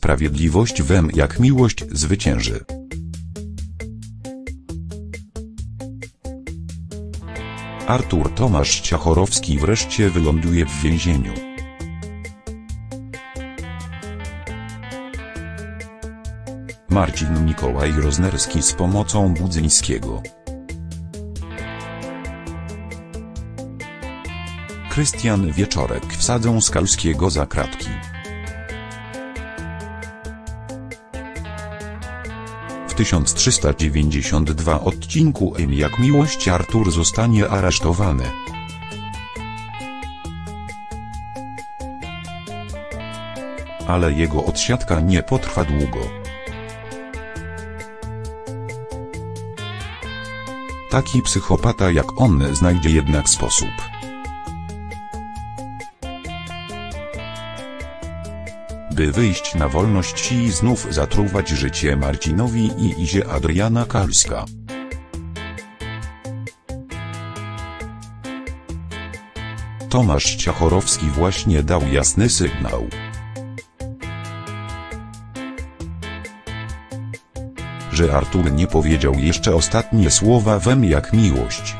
sprawiedliwość wem jak miłość zwycięży. Artur Tomasz Ciachorowski wreszcie wyląduje w więzieniu. Marcin Mikołaj Roznerski z pomocą Budzyńskiego. Krystian Wieczorek wsadzą Skalskiego za kratki. W 1392 odcinku Jak miłość Artur zostanie aresztowany. Ale jego odsiadka nie potrwa długo. Taki psychopata jak on znajdzie jednak sposób. By wyjść na wolność i znów zatruwać życie Marcinowi i Izie Adriana Kalska. Tomasz Ciachorowski właśnie dał jasny sygnał. Że Artur nie powiedział jeszcze ostatnie słowa wem jak miłość.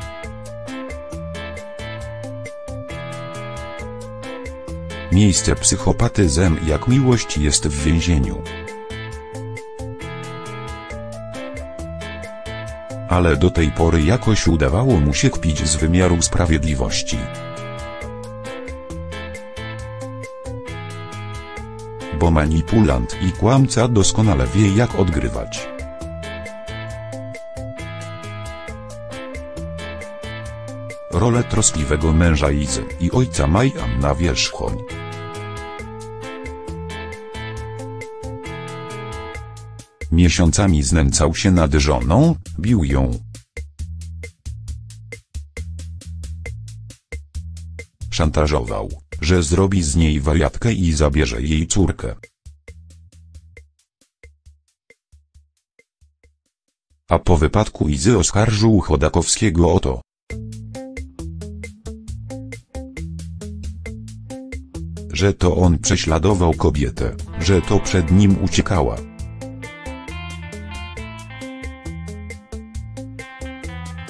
Miejsce psychopaty zem jak miłość jest w więzieniu. Ale do tej pory jakoś udawało mu się kpić z wymiaru sprawiedliwości. Bo manipulant i kłamca doskonale wie jak odgrywać. Rolę troskliwego męża Izy i ojca Maja na wierzchoń. Miesiącami znęcał się nad żoną, bił ją. Szantażował, że zrobi z niej wariatkę i zabierze jej córkę. A po wypadku Izy oskarżył Chodakowskiego o to, że to on prześladował kobietę, że to przed nim uciekała.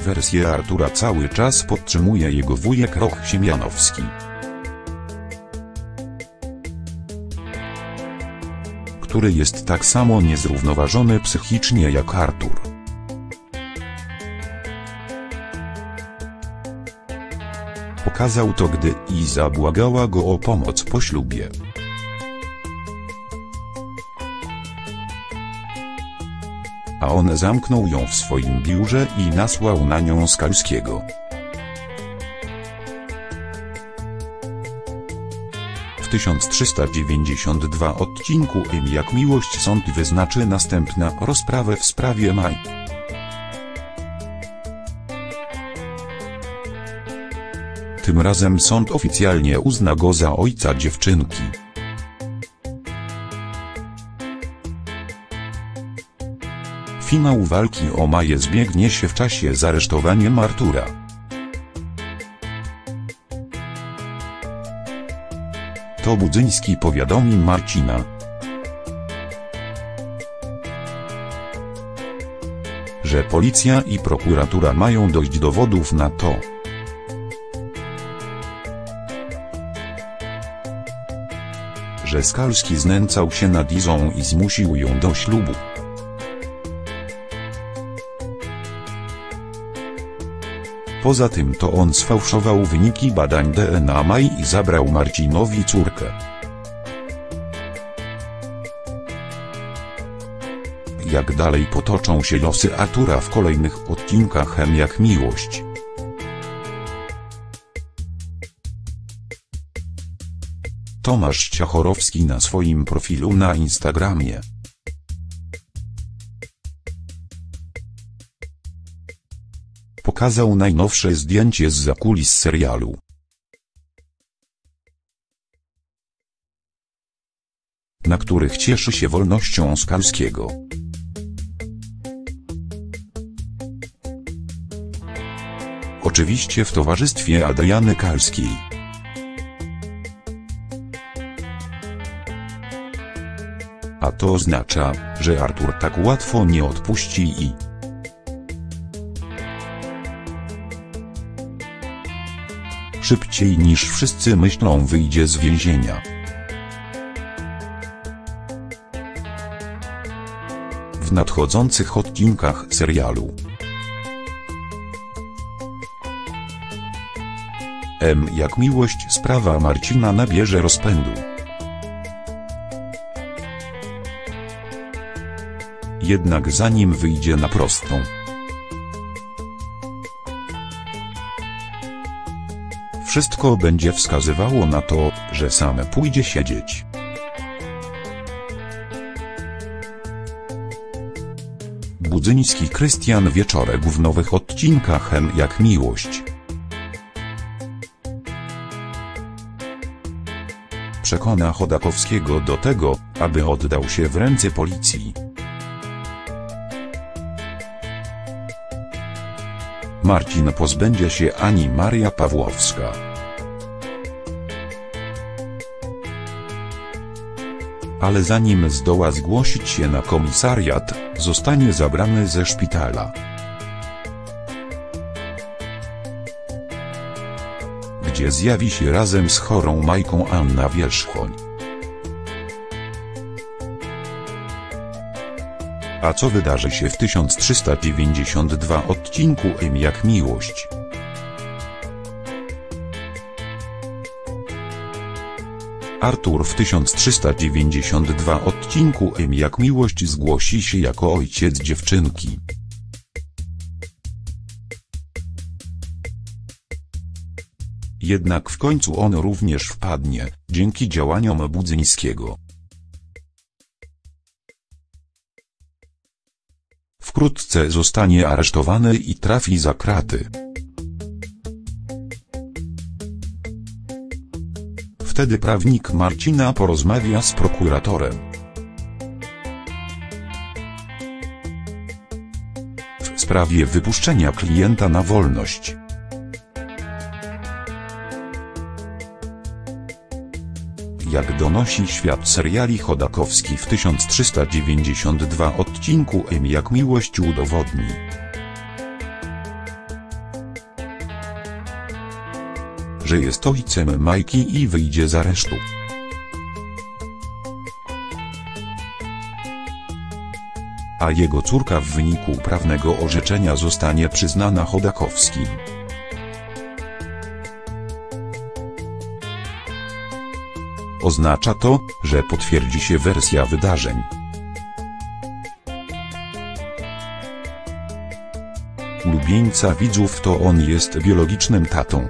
Wersję Artura cały czas podtrzymuje jego wujek Roch Siemianowski, który jest tak samo niezrównoważony psychicznie jak Artur. Pokazał to, gdy Iza błagała go o pomoc po ślubie. A on zamknął ją w swoim biurze i nasłał na nią Skalskiego. W 1392 odcinku Jak miłość sąd wyznaczy następną rozprawę w sprawie Maj. Tym razem sąd oficjalnie uzna go za ojca dziewczynki. Finał walki o Maję zbiegnie się w czasie z aresztowaniem Artura. To Budzyński powiadomi Marcina, że policja i prokuratura mają dość dowodów na to, że Skalski znęcał się nad Izą i zmusił ją do ślubu. Poza tym to on sfałszował wyniki badań DNA Mai i zabrał Marcinowi córkę. Jak dalej potoczą się losy Artura w kolejnych odcinkach Jak miłość? Tomasz Ciachorowski na swoim profilu na Instagramie pokazał najnowsze zdjęcie z zakulis serialu. Na których cieszy się wolnością Skalskiego. Oczywiście w towarzystwie Adriany Kalskiej. A to oznacza, że Artur tak łatwo nie odpuści i szybciej niż wszyscy myślą wyjdzie z więzienia. W nadchodzących odcinkach serialu M jak miłość sprawa Marcina nabierze rozpędu. Jednak zanim wyjdzie na prostą, wszystko będzie wskazywało na to, że sam pójdzie siedzieć. Budzyński Krystian Wieczorek w nowych odcinkach M jak miłość. Przekona Chodakowskiego do tego, aby oddał się w ręce policji. Marcin pozbędzie się Ani Maria Pawłowska. Ale zanim zdoła zgłosić się na komisariat, zostanie zabrany ze szpitala. Gdzie zjawi się razem z chorą Majką Anna Wierzchoń. A co wydarzy się w 1392 odcinku M jak miłość? Artur w 1392 odcinku M jak miłość zgłosi się jako ojciec dziewczynki. Jednak w końcu on również wpadnie, dzięki działaniom Budzyńskiego. Wkrótce zostanie aresztowany i trafi za kraty. Wtedy prawnik Marcina porozmawia z prokuratorem. W sprawie wypuszczenia klienta na wolność. Jak donosi świat seriali Chodakowski w 1392 odcinku M jak miłość udowodni, że jest ojcem Majki i wyjdzie z aresztu. A jego córka w wyniku prawnego orzeczenia zostanie przyznana Chodakowskim. Oznacza to, że potwierdzi się wersja wydarzeń. Ulubieńca widzów to on jest biologicznym tatą.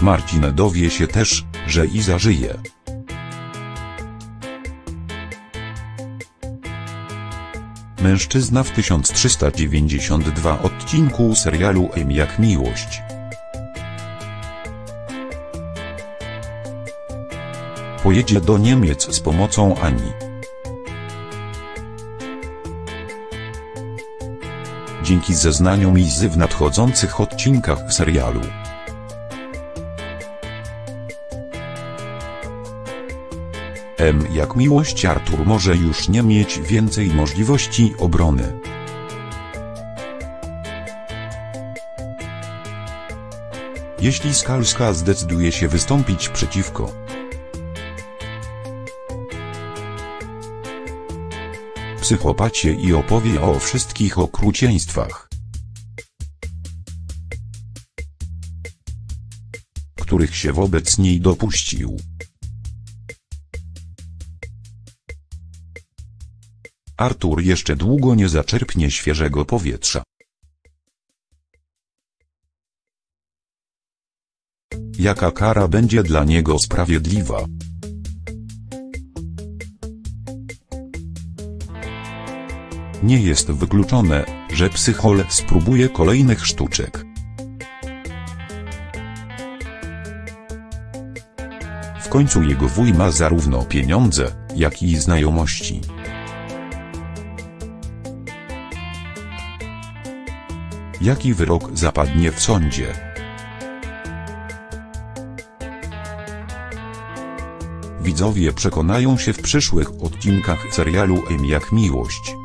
Marcin dowie się też, że Iza żyje. Mężczyzna w 1392 odcinku serialu M jak miłość. Pojedzie do Niemiec z pomocą Ani. Dzięki zeznaniom Izy w nadchodzących odcinkach serialu. M jak miłość Artur może już nie mieć więcej możliwości obrony. Jeśli Skalska zdecyduje się wystąpić przeciwko psychopacie i opowie o wszystkich okrucieństwach, których się wobec niej dopuścił. Artur jeszcze długo nie zaczerpnie świeżego powietrza. Jaka kara będzie dla niego sprawiedliwa? Nie jest wykluczone, że psychol spróbuje kolejnych sztuczek. W końcu jego wuj ma zarówno pieniądze, jak i znajomości. Jaki wyrok zapadnie w sądzie? widzowie przekonają się w przyszłych odcinkach serialu M jak miłość.